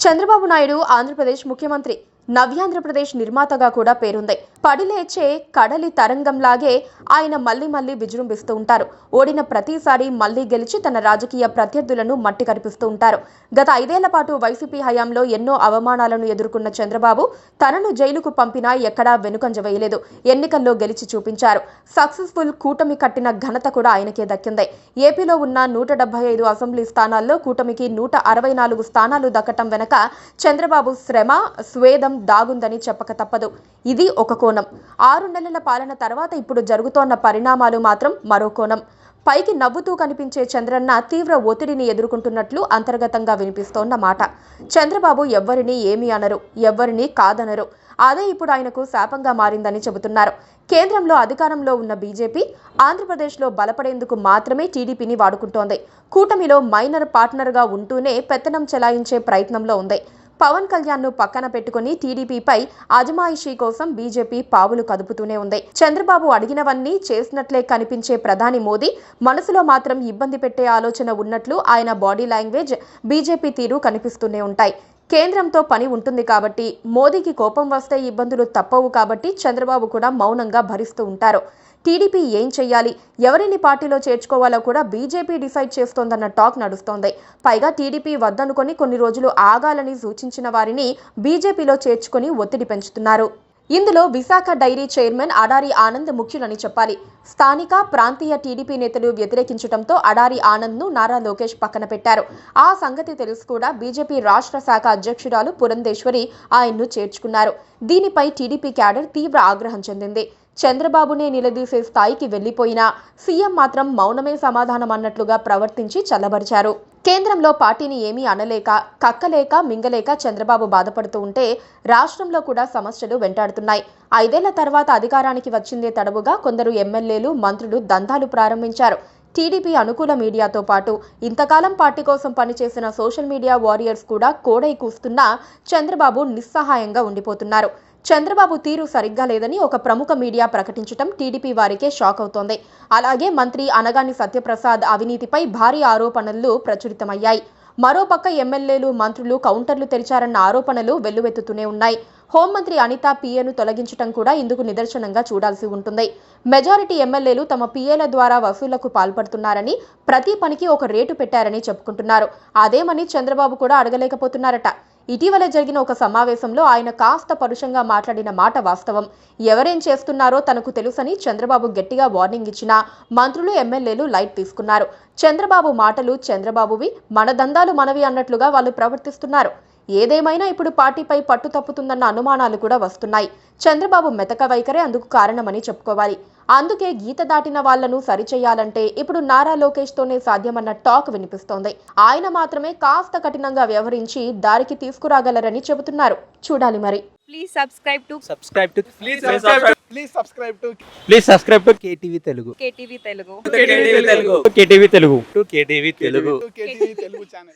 చంద్రబాబు నాయుడు ఆంధ్రప్రదేశ్ ముఖ్యమంత్రి, నవ్యాంధ్రప్రదేశ్ నిర్మాతగా కూడా పేరుంది. పడిలేచే కడలి తరంగంలాగే ఆయన మళ్లీ విజృంభిస్తూ ఉంటారు. ఓడిన ప్రతిసారి మళ్లీ గెలిచి తన రాజకీయ ప్రత్యర్థులను మట్టి కరిపిస్తూ ఉంటారు. గత 5 ఏళ్ల పాటు వైసీపీ హయాంలో ఎన్నో అవమానాలను ఎదుర్కొన్న చంద్రబాబు తనను జైలుకు పంపినా ఎక్కడా వెనుకంజ వేయలేదు. ఎన్నికల్లో గెలిచి చూపించారు. సక్సెస్ఫుల్ కూటమి కట్టిన ఘనత కూడా ఆయనకే దక్కింది. ఏపీలో ఉన్న 175 అసెంబ్లీ స్థానాల్లో కూటమికి 164 స్థానాలు దక్కటం వెనక చంద్రబాబు శ్రమ, స్వేదం దాగుందని చెప్పక తప్పదు. ఇది ఒక కోణం. 6 నెలల పాలన తర్వాత ఇప్పుడు జరుగుతోన్న పరిణామాలు మాత్రం మరో కోణం. పైకి నవ్వుతూ కనిపించే చంద్రన్న తీవ్ర ఒత్తిడిని ఎదుర్కొంటున్నట్లు అంతర్గతంగా వినిపిస్తోన్న మాట. చంద్రబాబు ఎవ్వరినీ ఏమీ అనరు, ఎవ్వరినీ కాదనరు. అదే ఇప్పుడు ఆయనకు శాపంగా మారిందని చెబుతున్నారు. కేంద్రంలో అధికారంలో ఉన్న బీజేపీ ఆంధ్రప్రదేశ్లో బలపడేందుకు మాత్రమే టీడీపీని వాడుకుంటోంది. కూటమిలో మైనర్ పార్ట్నర్గా ఉంటూనే పెత్తనం చెలాయించే ప్రయత్నంలో ఉంది. పవన్ కళ్యాణ్ ను పక్కన పెట్టుకుని టీడీపీపై అజమాయిషీ కోసం బీజేపీ పావులు కదుపుతూనే ఉంది. చంద్రబాబు అడిగినవన్నీ చేసినట్లే కనిపించే ప్రధాని మోదీ మనసులో మాత్రం ఇబ్బంది పెట్టే ఆలోచన ఉన్నట్లు ఆయన బాడీ లాంగ్వేజ్, బీజేపీ తీరు కనిపిస్తూనే ఉంటాయి. కేంద్రంతో పని ఉంటుంది కాబట్టి, మోదీకి కోపం వస్తే ఇబ్బందులు తప్పవు కాబట్టి చంద్రబాబు కూడా మౌనంగా భరిస్తూ ఉంటారు. టీడీపీ ఏం చెయ్యాలి, ఎవరిని పార్టీలో చేర్చుకోవాలో కూడా బీజేపీ డిసైడ్ చేస్తోందన్న టాక్ నడుస్తోంది. పైగా టీడీపీ వద్దనుకొని కొన్ని రోజులు ఆగాలని సూచించిన వారిని బీజేపీలో చేర్చుకొని ఒత్తిడి పెంచుతున్నారు. ఇందులో విశాఖ డైరీ చైర్మన్ అడారి ఆనంద్ ముఖ్యులని చెప్పాలి. స్థానిక, ప్రాంతీయ టీడీపీ నేతలు వ్యతిరేకించడంతో అడారి ఆనంద్ను నారా లోకేష్ పక్కన పెట్టారు. ఆ సంగతి తెలుసు కూడా బీజేపీ రాష్ట్ర శాఖ అధ్యక్షురాలు పురంధేశ్వరి ఆయన్ను చేర్చుకున్నారు. దీనిపై టీడీపీ క్యాడర్ తీవ్ర ఆగ్రహం చెందింది. చంద్రబాబునే నిలదీసే స్థాయికి వెళ్లిపోయినా సీఎం మాత్రం మౌనమే సమాధానం అన్నట్లుగా ప్రవర్తించి చల్లబరిచారు. కేంద్రంలో పార్టీని ఏమీ అనలేక, కక్కలేక, మింగలేక చంద్రబాబు బాధపడుతూ ఉంటే రాష్ట్రంలో కూడా సమస్యలు వెంటాడుతున్నాయి. 5 ఏళ్ల తర్వాత అధికారానికి వచ్చిందే తడవుగా కొందరు ఎమ్మెల్యేలు, మంత్రులు దందాలు ప్రారంభించారు. టీడీపీ అనుకూల మీడియాతో పాటు ఇంతకాలం పార్టీ కోసం పనిచేసిన సోషల్ మీడియా వారియర్స్ కూడా కోడై కూస్తున్నా చంద్రబాబు నిస్సహాయంగా ఉండిపోతున్నారు. చంద్రబాబు తీరు సరిగ్గా లేదని ఒక ప్రముఖ మీడియా ప్రకటించడం టీడీపీ వారికే షాక్ అవుతోంది. అలాగే మంత్రి అనగాని సత్యప్రసాద్ అవినీతిపై భారీ ఆరోపణలు ప్రచురితమయ్యాయి. మరోపక్క ఎమ్మెల్యేలు, మంత్రులు కౌంటర్లు తెరిచారన్న ఆరోపణలు వెల్లువెత్తుతూనే ఉన్నాయి. హోంమంత్రి అనిత పీఏను తొలగించడం కూడా ఇందుకు నిదర్శనంగా చూడాల్సి ఉంటుంది. మెజారిటీ ఎమ్మెల్యేలు తమ పీఏల ద్వారా వసూళ్లకు పాల్పడుతున్నారని, ప్రతి పనికి ఒక రేటు పెట్టారని చెప్పుకుంటున్నారు. అదేమని చంద్రబాబు కూడా అడగలేకపోతున్నారట. ఇటీవల జరిగిన ఒక సమావేశంలో ఆయన కాస్త పరుషంగా మాట్లాడిన మాట వాస్తవం. ఎవరేం చేస్తున్నారో తనకు తెలుసని చంద్రబాబు గట్టిగా వార్నింగ్ ఇచ్చినా మంత్రులు, ఎమ్మెల్యేలు లైట్ తీసుకున్నారు. చంద్రబాబు మాటలు చంద్రబాబువి, మన దందాలు మనవి అన్నట్లుగా వాళ్ళు ప్రవర్తిస్తున్నారు. ఏదేమైనా ఇప్పుడు పార్టీపై పట్టు తప్పుతుందన్న అనుమానాలు కూడా వస్తున్నాయి. చంద్రబాబు మెతక వైఖరే అందుకు కారణమని చెప్పుకోవాలి. అందుకే గీత దాటిన వాళ్లను సరిచేయాలంటే ఇప్పుడు నారా లోకేష్ తోనే సాధ్యమన్న టాక్ వినిపిస్తోంది. ఆయన మాత్రమే కాస్త కఠినంగా వ్యవహరించి దారికి తీసుకురాగలరని చెబుతున్నారు. చూడాలి మరి. Please subscribe to KTV Telugu. KTV Telugu KTV Telugu channel.